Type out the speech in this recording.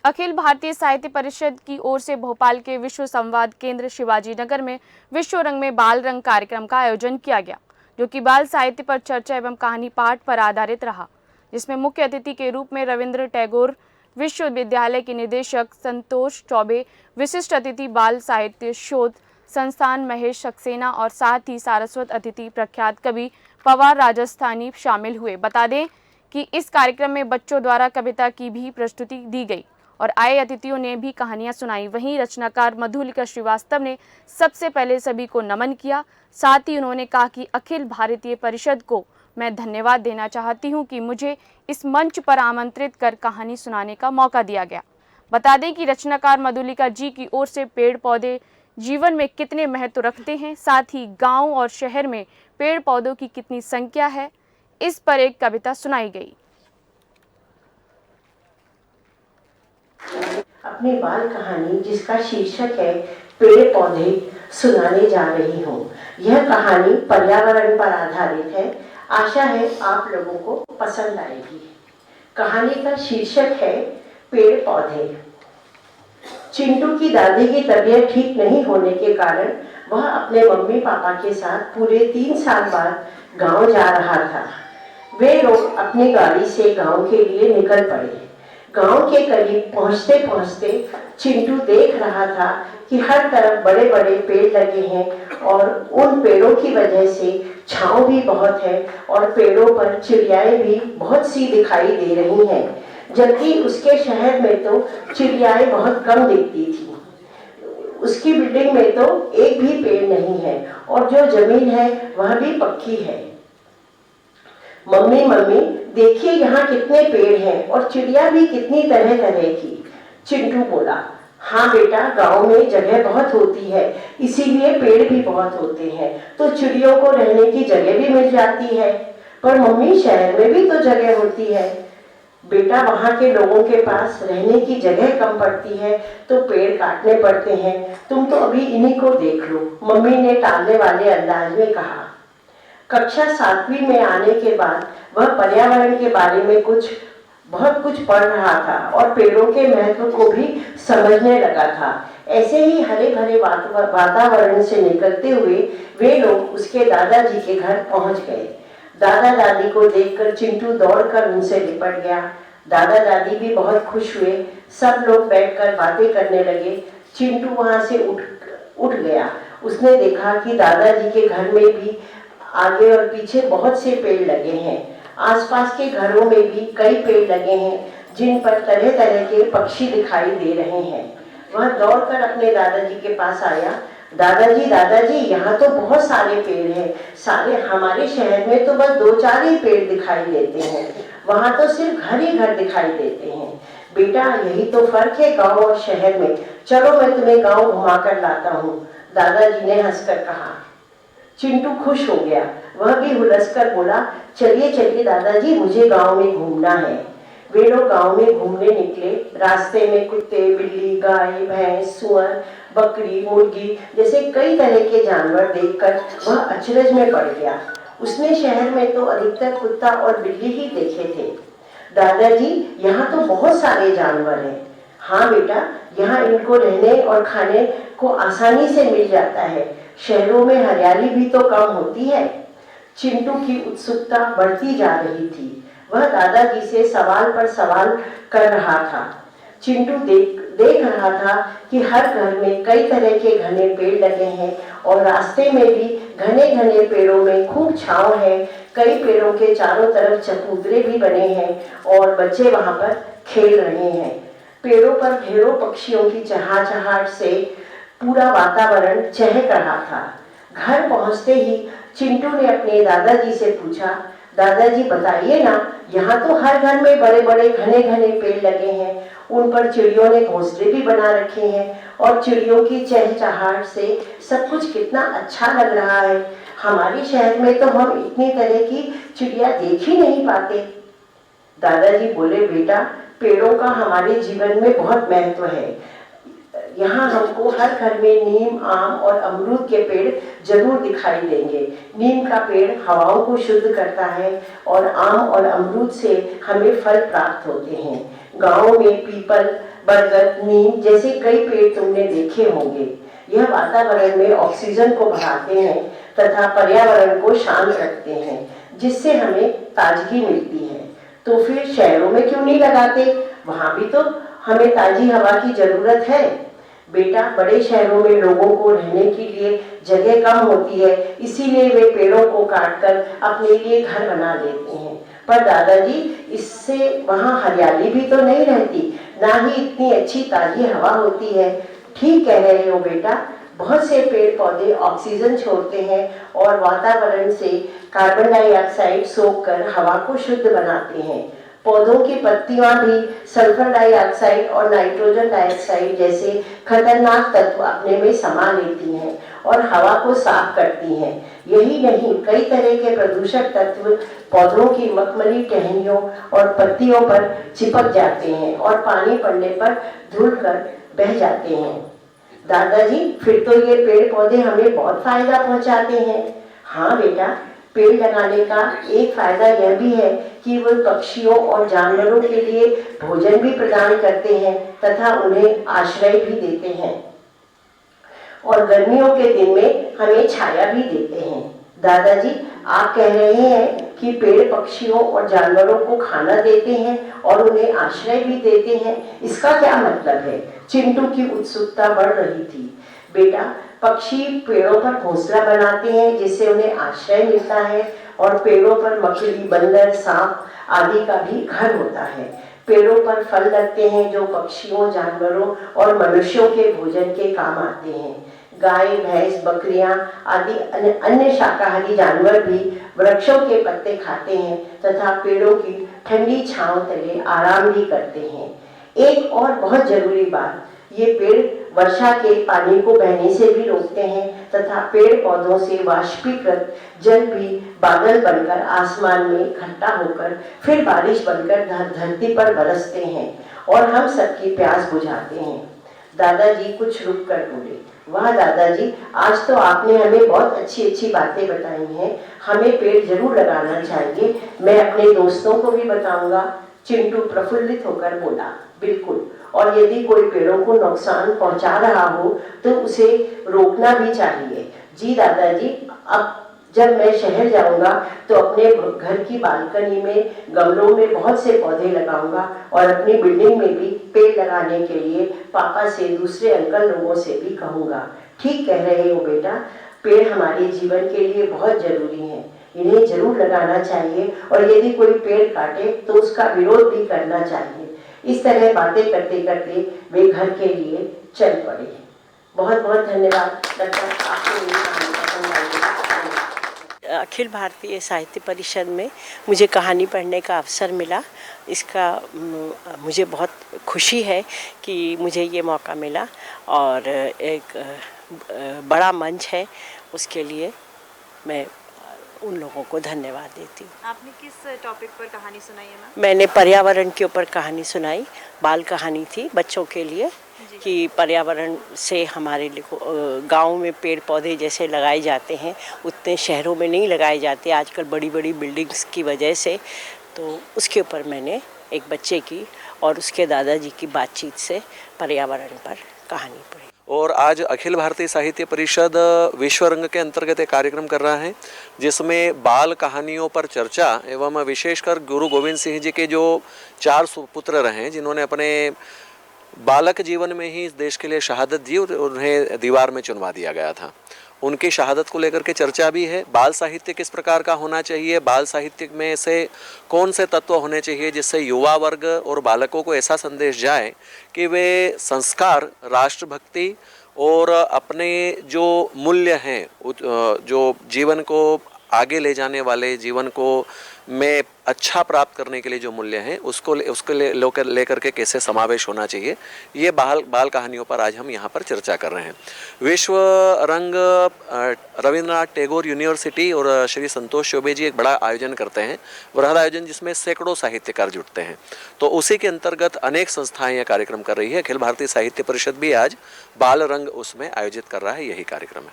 अखिल भारतीय साहित्य परिषद की ओर से भोपाल के विश्व संवाद केंद्र शिवाजी नगर में विश्व रंग में बाल रंग कार्यक्रम का आयोजन किया गया, जो कि बाल साहित्य पर चर्चा एवं कहानी पाठ पर आधारित रहा, जिसमें मुख्य अतिथि के रूप में रविंद्र टैगोर विश्वविद्यालय के निदेशक संतोष चौबे, विशिष्ट अतिथि बाल साहित्य शोध संस्थान महेश सक्सेना और साथ ही सारस्वत अतिथि प्रख्यात कवि पवार राजस्थानी शामिल हुए। बता दें कि इस कार्यक्रम में बच्चों द्वारा कविता की भी प्रस्तुति दी गई और आए अतिथियों ने भी कहानियां सुनाई। वहीं रचनाकार मधुलिका श्रीवास्तव ने सबसे पहले सभी को नमन किया। साथ ही उन्होंने कहा कि अखिल भारतीय परिषद को मैं धन्यवाद देना चाहती हूं कि मुझे इस मंच पर आमंत्रित कर कहानी सुनाने का मौका दिया गया। बता दें कि रचनाकार मधुलिका जी की ओर से पेड़ पौधे जीवन में कितने महत्व रखते हैं, साथ ही गाँव और शहर में पेड़ पौधों की कितनी संख्या है, इस पर एक कविता सुनाई गई। अपनी बाल कहानी जिसका शीर्षक है पेड़ पौधे सुनाने जा रही हूँ। यह कहानी पर्यावरण पर आधारित है। आशा है आप लोगों को पसंद आएगी। कहानी का शीर्षक है पेड़ पौधे। चिंटू की दादी की तबीयत ठीक नहीं होने के कारण वह अपने मम्मी पापा के साथ पूरे 3 साल बाद गांव जा रहा था। वे लोग अपनी गाड़ी से गांव के लिए निकल पड़े। गांव के करीब पहुंचते पहुंचते चिंटू देख रहा था कि हर तरफ बड़े बड़े पेड़ लगे हैं और उन पेड़ों की वजह से छांव भी बहुत है और पेड़ों पर चिड़ियाएं भी बहुत सी दिखाई दे रही हैं, जबकि उसके शहर में तो चिड़ियाएं बहुत कम दिखती थी। उसकी बिल्डिंग में तो एक भी पेड़ नहीं है और जो जमीन है वह भी पक्की है। मम्मी मम्मी देखिए यहाँ कितने पेड़ हैं और चिड़िया भी कितनी तरह तरह की। चिंटू बोला, हाँ बेटा, गांव में जगह बहुत होती है, इसीलिए पेड़ भी बहुत होते हैं, तो चिड़ियों को रहने की जगह भी मिल जाती है। पर मम्मी, शहर में भी तो जगह होती है। बेटा, वहाँ के लोगों के पास रहने की जगह कम पड़ती है तो पेड़ काटने पड़ते हैं। तुम तो अभी इन्हीं को देख लो, मम्मी ने टालने वाले अंदाज में कहा। कक्षा 7वीं में आने के बाद वह पर्यावरण के बारे में बहुत कुछ पढ़ रहा था और पेड़ों के महत्व को भी समझने लगा था। ऐसे ही हरे भरे वातावरण से निकलते हुए वे लोग उसके दादाजी के घर पहुंच गए। दादा दादी को देखकर चिंटू दौड़कर उनसे लिपट गया। दादा दादी भी बहुत खुश हुए। सब लोग बैठकर बातें करने लगे। चिंटू वहां से उठ गया। उसने देखा कि दादाजी के घर में भी आगे और पीछे बहुत से पेड़ लगे हैं। आसपास के घरों में भी कई पेड़ लगे हैं जिन पर तरह तरह के पक्षी दिखाई दे रहे हैं। वह दौड़कर अपने दादाजी के पास आया। दादाजी दादाजी, यहाँ तो बहुत सारे पेड़ हैं। सारे हमारे शहर में तो बस 2-4 ही पेड़ दिखाई देते हैं, वहाँ तो सिर्फ घर ही घर दिखाई देते हैं। बेटा, यही तो फर्क है गाँव और शहर में। चलो मैं तुम्हें गाँव घुमा कर लाता हूँ, दादाजी ने हंसकर कहा। चिंटू खुश हो गया। वह भी हुलसकर बोला, चलिए चलिए दादाजी, मुझे गांव में घूमना है। वे लोग गांव में घूमने निकले। रास्ते में कुत्ते, बिल्ली, गाय, भैंस, सुअर, बकरी, मुर्गी जैसे कई तरह के जानवर देखकर वह अचरज में पड़ गया। उसने शहर में तो अधिकतर कुत्ता और बिल्ली ही देखे थे। दादाजी, यहाँ तो बहुत सारे जानवर हैं। हाँ बेटा, यहाँ इनको रहने और खाने को आसानी से मिल जाता है। शहरों में हरियाली भी तो कम होती है। चिंटू की उत्सुकता बढ़ती जा रही थी। वह दादाजी से सवाल पर सवाल कर रहा था। चिंटू देख रहा था कि हर घर में कई तरह के घने पेड़ लगे हैं और रास्ते में भी घने घने पेड़ों में खूब छांव है। कई पेड़ों के चारों तरफ चबूतरे भी बने हैं और बच्चे वहां पर खेल रहे हैं। पेड़ों पर ढेरों पक्षियों की चहचहाहट से पूरा वातावरण चहक रहा था। घर पहुंचते ही चिंटू ने अपने दादाजी से पूछा, दादाजी बताइए ना, यहाँ तो हर घर में बड़े बड़े घने घने पेड़ लगे हैं, उन पर चिड़ियों ने घोंसले भी बना रखे हैं और चिड़ियों की चहचहाहट से सब कुछ कितना अच्छा लग रहा है। हमारे शहर में तो हम इतनी तरह की चिड़िया देख ही नहीं पाते। दादाजी बोले, बेटा, पेड़ों का हमारे जीवन में बहुत महत्व है। यहाँ हमको हर घर में नीम, आम और अमरूद के पेड़ जरूर दिखाई देंगे। नीम का पेड़ हवाओं को शुद्ध करता है और आम और अमरूद से हमें फल प्राप्त होते हैं। गाँव में पीपल, बरगद, नीम जैसे कई पेड़ तुमने देखे होंगे। यह वातावरण में ऑक्सीजन को बढ़ाते हैं तथा पर्यावरण को शांत रखते हैं, जिससे हमें ताजगी मिलती है। तो फिर शहरों में क्यों नहीं लगाते? वहाँ भी तो हमें ताजी हवा की जरूरत है। बेटा, बड़े शहरों में लोगों को रहने के लिए जगह कम होती है, इसीलिए वे पेड़ों को काटकर अपने लिए घर बना लेते हैं। पर दादाजी, इससे वहाँ हरियाली भी तो नहीं रहती, ना ही इतनी अच्छी ताजी हवा होती है। ठीक कह रहे हो बेटा, बहुत से पेड़ पौधे ऑक्सीजन छोड़ते हैं और वातावरण से कार्बन डाइऑक्साइड सोख कर हवा को शुद्ध बनाते हैं। पौधों की पत्तियां भी सल्फर डाइऑक्साइड और नाइट्रोजन डाइऑक्साइड जैसे खतरनाक तत्व अपने में समा लेती हैं और हवा को साफ करती हैं। यही नहीं, कई तरह के प्रदूषक तत्व पौधों की मखमली टहनियों और पत्तियों पर चिपक जाते हैं और पानी पड़ने पर धुल कर बह जाते हैं। दादाजी, फिर तो ये पेड़ पौधे हमें बहुत फायदा पहुंचाते हैं। हाँ बेटा, पेड़ लगाने का एक फायदा यह भी है कि वो पक्षियों और जानवरों के लिए भोजन भी प्रदान करते हैं तथा उन्हें आश्रय भी देते हैं और गर्मियों के दिन में हमें छाया भी देते हैं। दादाजी, आप कह रहे हैं कि पेड़ पक्षियों और जानवरों को खाना देते हैं और उन्हें आश्रय भी देते हैं, इसका क्या मतलब है? चिंटू की उत्सुकता बढ़ रही थी। बेटा, पक्षी पेड़ों पर घोंसला बनाते हैं जिससे उन्हें आश्रय मिलता है और पेड़ों पर मकड़ी, बंदर, सांप आदि का भी घर होता है। पेड़ों पर फल लगते हैं जो पक्षियों, जानवरों और मनुष्यों के भोजन के काम आते हैं। गाय, भैंस, बकरियां आदि अन्य शाकाहारी जानवर भी वृक्षों के पत्ते खाते हैं तथा पेड़ों की ठंडी छांव तले आराम भी करते हैं। एक और बहुत जरूरी बात, ये पेड़ वर्षा के पानी को बहने से भी रोकते हैं तथा पेड़ पौधों से वाष्पीकृत जल भी बादल बनकर आसमान में इकट्ठा होकर फिर बारिश बनकर धरती पर बरसते हैं और हम सबकी प्यास बुझाते हैं। दादाजी कुछ रुक कर बोले, वाह दादाजी, आज तो आपने हमें बहुत अच्छी अच्छी बातें बताई हैं। हमें पेड़ जरूर लगाना चाहिए। मैं अपने दोस्तों को भी बताऊंगा। चिंटू प्रफुल्लित होकर बोला, बिल्कुल, और यदि कोई पेड़ों को नुकसान पहुंचा रहा हो तो उसे रोकना भी चाहिए। जी दादाजी, अब जब मैं शहर जाऊंगा तो अपने घर की बालकनी में गमलों में बहुत से पौधे लगाऊंगा और अपनी बिल्डिंग में भी पेड़ लगाने के लिए पापा से, दूसरे अंकल लोगों से भी कहूँगा। ठीक कह रहे हो बेटा, पेड़ हमारे जीवन के लिए बहुत जरूरी हैं, इन्हें जरूर लगाना चाहिए और यदि कोई पेड़ काटे तो उसका विरोध भी करना चाहिए। इस तरह बातें करते करते वे घर के लिए चल पड़े। बहुत बहुत धन्यवाद। आपको मेरी कहानी पसंद आई। अखिल भारतीय साहित्य परिषद में मुझे कहानी पढ़ने का अवसर मिला। इसका मुझे बहुत खुशी है कि मुझे ये मौका मिला और एक बड़ा मंच है, उसके लिए मैं उन लोगों को धन्यवाद देती हूँ। आपने किस टॉपिक पर कहानी सुनाई है मैम? मैंने पर्यावरण के ऊपर कहानी सुनाई। बाल कहानी थी बच्चों के लिए कि पर्यावरण से हमारे गाँव में पेड़ पौधे जैसे लगाए जाते हैं उतने शहरों में नहीं लगाए जाते आजकल बड़ी बड़ी बिल्डिंग्स की वजह से। तो उसके ऊपर मैंने एक बच्चे की और उसके दादाजी की बातचीत से पर्यावरण पर कहानी पढ़ी। और आज अखिल भारतीय साहित्य परिषद विश्व रंग के अंतर्गत एक कार्यक्रम कर रहा है जिसमें बाल कहानियों पर चर्चा एवं विशेषकर गुरु गोविंद सिंह जी के जो 4 सुपुत्र रहे जिन्होंने अपने बालक जीवन में ही इस देश के लिए शहादत दी और उन्हें दीवार में चुनवा दिया गया था, उनकी शहादत को लेकर के चर्चा भी है। बाल साहित्य किस प्रकार का होना चाहिए, बाल साहित्य में से कौन से तत्व होने चाहिए जिससे युवा वर्ग और बालकों को ऐसा संदेश जाए कि वे संस्कार, राष्ट्रभक्ति और अपने जो मूल्य हैं, जो जीवन को आगे ले जाने वाले, जीवन को में अच्छा प्राप्त करने के लिए जो मूल्य हैं उसको लेकर के कैसे समावेश होना चाहिए, ये बाल कहानियों पर आज हम यहाँ पर चर्चा कर रहे हैं। विश्व रंग रविंद्रनाथ टैगोर यूनिवर्सिटी और श्री संतोष चौबे जी एक बड़ा आयोजन करते हैं, वृहद आयोजन जिसमें सैकड़ों साहित्यकार जुटते हैं। तो उसी के अंतर्गत अनेक संस्थाएं यह कार्यक्रम कर रही है। अखिल भारतीय साहित्य परिषद भी आज बाल रंग उसमें आयोजित कर रहा है, यही कार्यक्रम है।